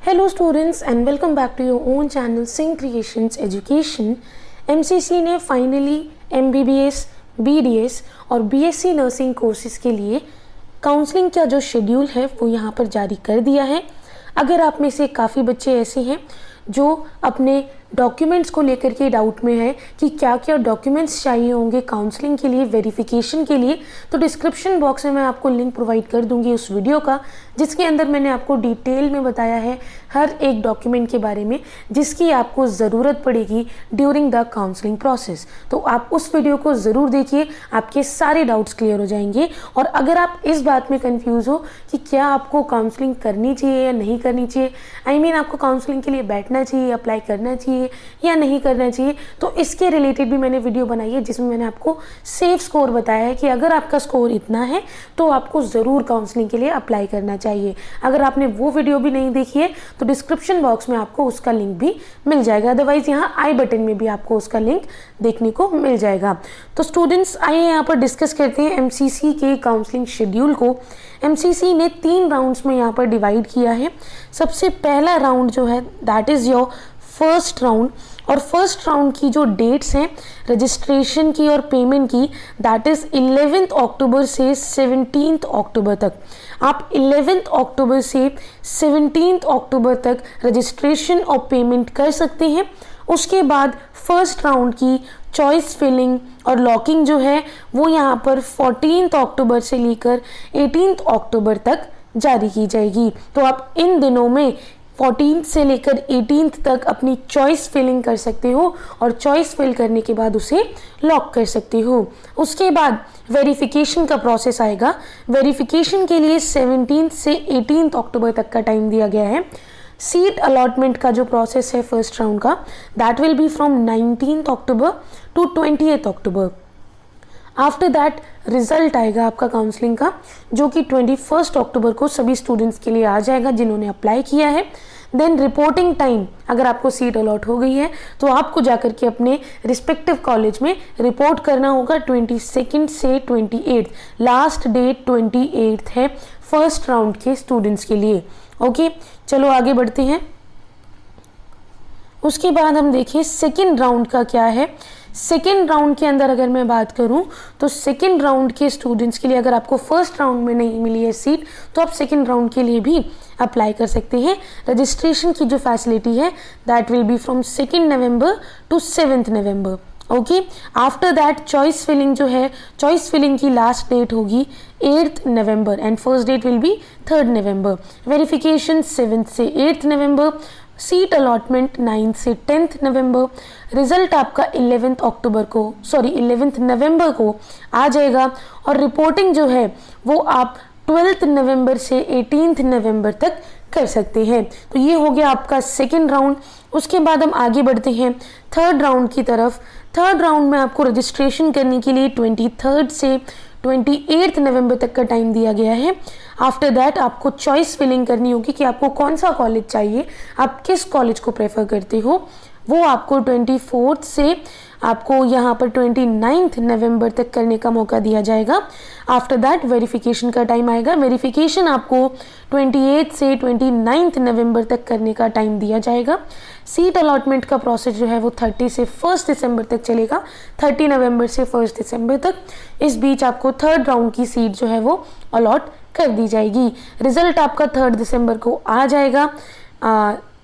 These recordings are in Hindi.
Hello students and welcome back to your own channel Sing Creations Education। MCC ने फाइनली MBBS, BDS और BSc नर्सिंग कोर्सेज के लिए काउंसलिंग का जो शेड्यूल है वो यहाँ पर जारी कर दिया है। अगर आप में से काफ़ी बच्चे ऐसे हैं जो अपने डॉक्यूमेंट्स को लेकर के डाउट में है कि क्या क्या डॉक्यूमेंट्स चाहिए होंगे काउंसलिंग के लिए, वेरिफिकेशन के लिए, तो डिस्क्रिप्शन बॉक्स में मैं आपको लिंक प्रोवाइड कर दूंगी उस वीडियो का, जिसके अंदर मैंने आपको डिटेल में बताया है हर एक डॉक्यूमेंट के बारे में जिसकी आपको ज़रूरत पड़ेगी ड्यूरिंग द काउंसलिंग प्रोसेस। तो आप उस वीडियो को ज़रूर देखिए, आपके सारे डाउट्स क्लियर हो जाएंगे। और अगर आप इस बात में कन्फ्यूज़ हो कि क्या आपको काउंसलिंग करनी चाहिए या नहीं करनी चाहिए, आपको काउंसलिंग के लिए बैठना चाहिए, अप्लाई करना चाहिए या नहीं करना चाहिए, तो इसके रिलेटेड भी मैंने वीडियो बनाई है जिसमें मैंने आपको सेफ स्कोर बताया है कि अगर आपका स्कोर इतना है तो आपको ज़रूर काउंसलिंग के लिए अप्लाई करना चाहिए। अगर आपने वो वीडियो भी नहीं देखी है तो डिस्क्रिप्शन बॉक्स में आपको उसका लिंक भी मिल जाएगा, अदरवाइज यहाँ आई बटन में भी आपको उसका लिंक देखने को मिल जाएगा। तो स्टूडेंट्स आइए यहाँ पर डिस्कस करते हैं MCC के काउंसलिंग शेड्यूल को। MCC ने 3 राउंड्स में यहाँ पर डिवाइड किया है। सबसे पहला राउंड जो है that is your first round, और फर्स्ट राउंड की जो डेट्स हैं रजिस्ट्रेशन की और पेमेंट की दैट इज़ 11 अक्टूबर से 17 अक्टूबर तक। आप 11 अक्टूबर से 17 अक्टूबर तक रजिस्ट्रेशन और पेमेंट कर सकते हैं। उसके बाद फर्स्ट राउंड की चॉइस फिलिंग और लॉकिंग जो है वो यहाँ पर 14 अक्टूबर से लेकर 18 अक्टूबर तक जारी की जाएगी। तो आप इन दिनों में 14 से लेकर 18 तक अपनी चॉइस फिलिंग कर सकते हो और चॉइस फिल करने के बाद उसे लॉक कर सकते हो। उसके बाद वेरिफिकेशन का प्रोसेस आएगा। वेरिफिकेशन के लिए 17 से 18 अक्टूबर तक का टाइम दिया गया है। सीट अलॉटमेंट का जो प्रोसेस है फर्स्ट राउंड का that will be from 19 October to 20 October. After that result आएगा आपका काउंसलिंग का, जो कि 21 अक्टूबर को सभी स्टूडेंट्स के लिए आ जाएगा जिन्होंने अप्लाई किया है। देन रिपोर्टिंग टाइम, अगर आपको सीट अलॉट हो गई है तो आपको जाकर के अपने रिस्पेक्टिव कॉलेज में रिपोर्ट करना होगा 22 से 28। लास्ट डेट 28 है फर्स्ट राउंड के स्टूडेंट्स के लिए। ओके, चलो आगे बढ़ते हैं। उसके बाद हम देखें सेकेंड राउंड का क्या है। सेकेंड राउंड के अंदर अगर मैं बात करूं तो सेकेंड राउंड के स्टूडेंट्स के लिए अगर आपको फर्स्ट राउंड में नहीं मिली है सीट तो आप सेकेंड राउंड के लिए भी अप्लाई कर सकते हैं। रजिस्ट्रेशन की जो फैसिलिटी है that will be from 2 November to 7 November. Okay, after that choice filling जो है, चॉइस फिलिंग की लास्ट डेट होगी 8 November and first date will be 3 November. Verification 7 से 8 नवंबर। सीट अलॉटमेंट 9 से 10 नवंबर। रिजल्ट आपका 11 नवंबर को आ जाएगा और रिपोर्टिंग जो है वो आप 12 नवंबर से 18 नवंबर तक कर सकते हैं। तो ये हो गया आपका सेकेंड राउंड। उसके बाद हम आगे बढ़ते हैं थर्ड राउंड की तरफ। थर्ड राउंड में आपको रजिस्ट्रेशन करने के लिए 23 से 28 नवंबर तक का टाइम दिया गया है। आफ्टर दैट आपको चॉइस फिलिंग करनी होगी कि आपको कौन सा कॉलेज चाहिए, आप किस कॉलेज को प्रेफर करते हो। वो आपको 24 से आपको यहाँ पर 29 नवंबर तक करने का मौका दिया जाएगा। आफ्टर दैट वेरिफिकेशन का टाइम आएगा। वेरिफिकेशन आपको 28 से 29 नवंबर तक करने का टाइम दिया जाएगा। सीट अलॉटमेंट का प्रोसेस जो है वो 30 से 1 दिसंबर तक चलेगा, 30 नवंबर से 1 दिसंबर तक। इस बीच आपको थर्ड राउंड की सीट जो है वो अलॉट कर दी जाएगी। रिजल्ट आपका 3 दिसंबर को आ जाएगा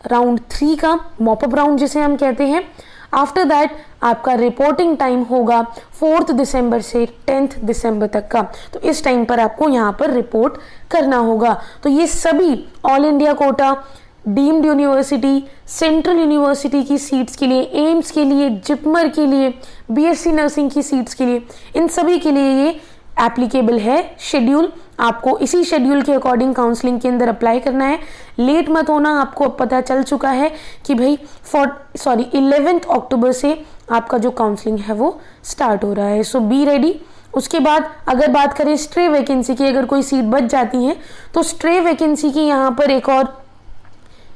राउंड 3 का, मॉपअप राउंड जिसे हम कहते हैं। आफ्टर दैट आपका रिपोर्टिंग टाइम होगा 4 दिसंबर से 10 दिसंबर तक का। तो इस टाइम पर आपको यहाँ पर रिपोर्ट करना होगा। तो ये सभी all India quota, deemed university, central university की सीट्स के लिए, एम्स के लिए, जिपमर के लिए, BSc नर्सिंग की सीट्स के लिए, इन सभी के लिए ये एप्लीकेबल है शेड्यूल। आपको इसी शेड्यूल के अकॉर्डिंग काउंसलिंग के अंदर अप्लाई करना है। लेट मत होना, आपको अब पता चल चुका है कि भाई 11 अक्टूबर से आपका जो काउंसलिंग है वो स्टार्ट हो रहा है। सो बी रेडी। उसके बाद अगर बात करें स्ट्रे वैकेंसी की, अगर कोई सीट बच जाती है तो स्ट्रे वैकेंसी की यहाँ पर एक और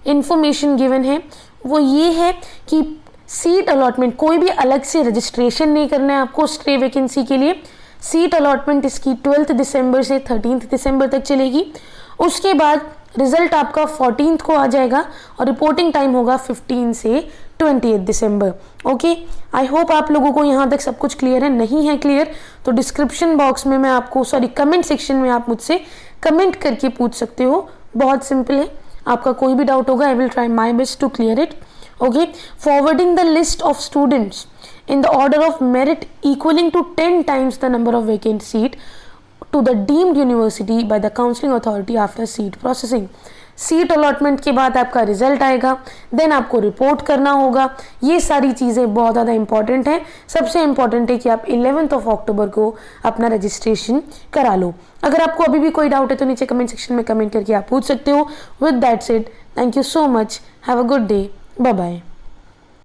इंफॉर्मेशन गिवन है, वो ये है कि सीट अलॉटमेंट कोई भी अलग से रजिस्ट्रेशन नहीं करना है आपको स्ट्रे वैकेंसी के लिए। सीट अलॉटमेंट इसकी 12 दिसंबर से 13 दिसंबर तक चलेगी उसके बाद रिजल्ट आपका 14th को आ जाएगा और रिपोर्टिंग टाइम होगा 15 से 28 दिसंबर। ओके, आई होप आप लोगों को यहाँ तक सब कुछ क्लियर है। नहीं है क्लियर तो डिस्क्रिप्शन बॉक्स में मैं आपको कमेंट सेक्शन में आप मुझसे कमेंट करके पूछ सकते हो। बहुत सिंपल है, आपका कोई भी डाउट होगा I will try my best to clear it. Okay, forwarding the list of students in the order of merit equaling to 10 times the number of vacant seat to the deemed university by the counseling authority after seat processing। Seat allotment के बाद आपका रिजल्ट आएगा, देन आपको रिपोर्ट करना होगा। ये सारी चीज़ें बहुत ज़्यादा इंपॉर्टेंट हैं। सबसे इंपॉर्टेंट है कि आप 11 अक्टूबर को अपना रजिस्ट्रेशन करा लो। अगर आपको अभी भी कोई डाउट है तो नीचे कमेंट सेक्शन में कमेंट करके आप पूछ सकते हो। With that said, thank you so much, have a good day, bye bye.